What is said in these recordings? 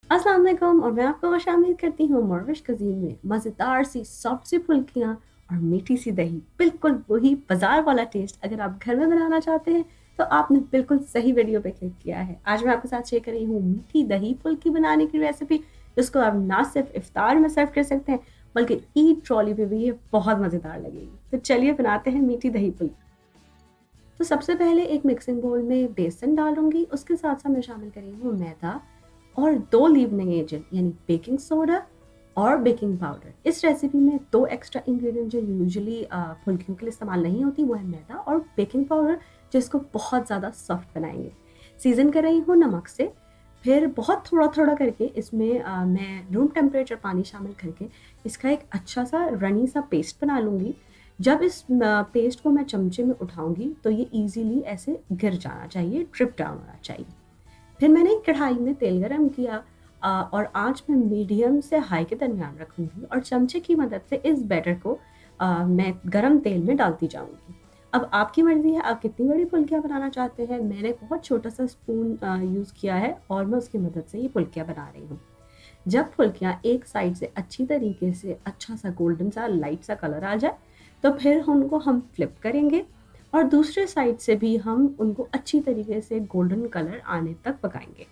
अस्सलाम वालेकुम और मैं आपको खुशामदीद करती हूँ मॉर्विश कज़ीन में। मज़ेदार सी सॉफ्ट सी फुल्कियाँ और मीठी सी दही, बिल्कुल वही बाजार वाला टेस्ट अगर आप घर में बनाना चाहते हैं तो आपने बिल्कुल सही वीडियो पे क्लिक किया है। आज मैं आपके साथ शेयर कर रही हूँ मीठी दही फुल्की बनाने की रेसिपी, जिसको आप ना सिर्फ इफ्तार में सर्व कर सकते हैं बल्कि ईद ट्रॉली पे भी ये बहुत मज़ेदार लगेगी। तो चलिए बनाते हैं मीठी दही फुल्की। तो सबसे पहले एक मिक्सिंग बोल में बेसन डालूंगी, उसके साथ साथ मैं शामिल कर रही हूँ मैदा और 2 लीवनिंग एजेंट यानी बेकिंग सोडा और बेकिंग पाउडर। इस रेसिपी में 2 एक्स्ट्रा इंग्रेडिएंट जो यूजुअली फुल्कियों के लिए इस्तेमाल नहीं होती, वो है मैदा और बेकिंग पाउडर, जो इसको बहुत ज़्यादा सॉफ्ट बनाएंगे। सीज़न कर रही हूँ नमक से। फिर बहुत थोड़ा-थोड़ा करके इसमें मैं रूम टेम्परेचर पानी शामिल करके इसका एक अच्छा सा रनी सा पेस्ट बना लूँगी। जब इस पेस्ट को मैं चमचे में उठाऊँगी तो ये ईज़िली ऐसे गिर जाना चाहिए, ड्रिप डाउन होना चाहिए। फिर मैंने एक कढ़ाई में तेल गरम किया और आँच में मीडियम से हाई के दरमियान रखूँगी और चमचे की मदद से इस बैटर को मैं गरम तेल में डालती जाऊँगी। अब आपकी मर्ज़ी है आप कितनी बड़ी फुल्कियाँ बनाना चाहते हैं। मैंने बहुत छोटा-सा स्पून यूज़ किया है और मैं उसकी मदद से ये फुल्कियाँ बना रही हूँ। जब फुल्कियाँ एक साइड से अच्छी तरीके से अच्छा सा गोल्डन सा लाइट सा कलर आ जाए, तो फिर उनको हम फ्लिप करेंगे और दूसरे साइड से भी हम उनको अच्छी तरीके से गोल्डन कलर आने तक पकाएँगे।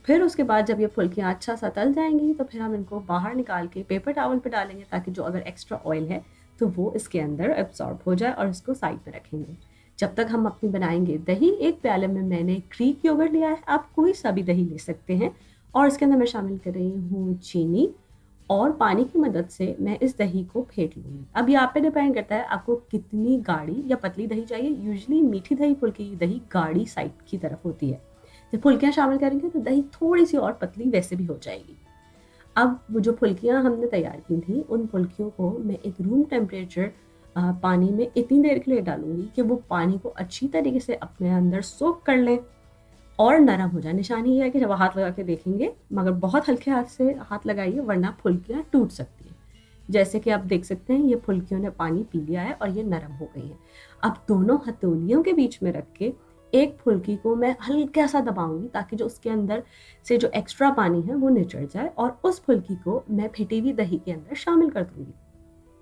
फिर उसके बाद जब ये फुल्कियाँ अच्छा सा तल जाएँगी तो फिर हम इनको बाहर निकाल के पेपर टॉवल पे डालेंगे, ताकि जो अगर एक्स्ट्रा ऑयल है तो वो इसके अंदर एब्ज़ॉर्ब हो जाए और इसको साइड में रखेंगे। जब तक हम अपनी बनाएँगे दही, एक प्याले में मैंने ग्रीक योगर्ट लिया है, आप कोई सा भी दही ले सकते हैं और इसके अंदर मैं शामिल कर रही हूँ चीनी और पानी की मदद से मैं इस दही को फेंट लूँगी। अब ये आप पे डिपेंड करता है आपको कितनी गाढ़ी या पतली दही चाहिए। यूजुअली मीठी दही फुल्की की दही गाढ़ी साइड की तरफ होती है। जब फुल्कियाँ शामिल करेंगे तो दही थोड़ी-सी और पतली वैसे भी हो जाएगी। अब वो जो फुल्कियाँ हमने तैयार की थी, उन फुल्कियों को मैं एक रूम टेम्परेचर पानी में इतनी देर के लिए डालूँगी कि वो पानी को अच्छी तरीके से अपने अंदर सोक कर लें और नरम हो जाए। निशानी ये है कि जब हाथ लगा के देखेंगे, मगर बहुत हल्के हाथ से हाथ लगाइए वरना फुल्कियाँ टूट सकती हैं। जैसे कि आप देख सकते हैं ये फुल्कियों ने पानी पी लिया है और ये नरम हो गई हैं। अब दोनों हथेलियों के बीच में रख के एक फुल्की को मैं हल्का सा दबाऊँगी, ताकि जो उसके अंदर से जो एक्स्ट्रा पानी है वो निचड़ जाए और उस फुल्की को मैं फेंटी हुई दही के अंदर शामिल कर दूँगी।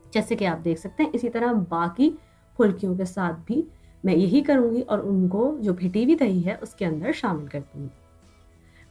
जैसे कि आप देख सकते हैं, इसी तरह बाकी फुल्कियों के साथ भी मैं यही करूँगी और उनको जो फेंटी हुई दही है उसके अंदर शामिल कर दूँगी।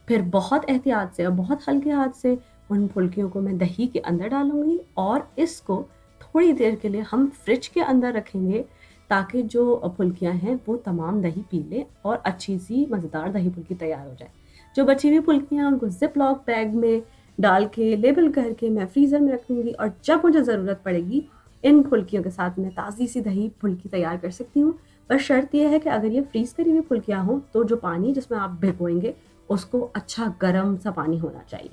फिर बहुत एहतियात से और बहुत हल्के हाथ से उन फुल्कियों को मैं दही के अंदर डालूँगी और इसको थोड़ी देर के लिए हम फ्रिज के अंदर रखेंगे, ताकि जो फुल्कियाँ हैं वो तमाम दही पी लें और अच्छी-सी मज़ेदार दही फुल्की तैयार हो जाए। जो बची हुई फुल्कियाँ उनको ज़िप-लॉक बैग में डाल के लेबल करके मैं फ्रीज़र में रखूँगी और जब मुझे ज़रूरत पड़ेगी, इन फुल्कियों के साथ मैं ताज़ी-सी दही फुल्की तैयार कर सकती हूँ। पर शर्त ये है कि अगर ये फ्रीज़ करी हुई फुल्कियाँ हों, तो जो पानी जिसमें आप भिगोएँगे उसको अच्छा गरम सा पानी होना चाहिए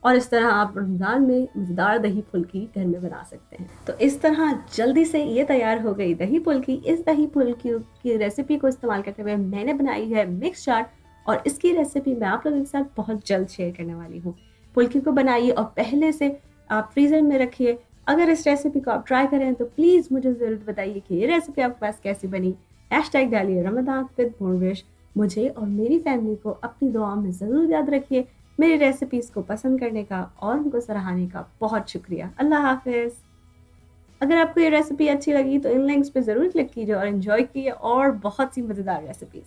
और इस तरह आप रमज़ान में मज़ेदार दही फुल्की घर में बना सकते हैं। तो इस तरह जल्दी से ये तैयार हो गई दही फुल्की। इस दही फुल्की की रेसिपी को इस्तेमाल करते हुए मैंने बनाई है मिक्स चाट और इसकी रेसिपी मैं आप लोगों के साथ बहुत जल्द शेयर करने वाली हूँ। फुल्की को बनाइए और पहले से आप फ्रीज़र में रखिए। अगर इस रेसिपी को आप ट्राई करें तो प्लीज़ मुझे ज़रूर बताइए कि ये रेसिपी आपके पास कैसी बनी। हैशटैग डालिए रमज़ान विद मोरविश। मुझे और मेरी फैमिली को अपनी दुआओं में ज़रूर याद रखिए। मेरी रेसिपीज़ को पसंद करने का और उनको सराहने का बहुत शुक्रिया। अल्लाह हाफ़िज़। अगर आपको ये रेसिपी अच्छी लगी तो इन लिंक्स पे ज़रूर क्लिक कीजिए और एन्जॉय कीजिए और बहुत सी मज़ेदार रेसिपीज़।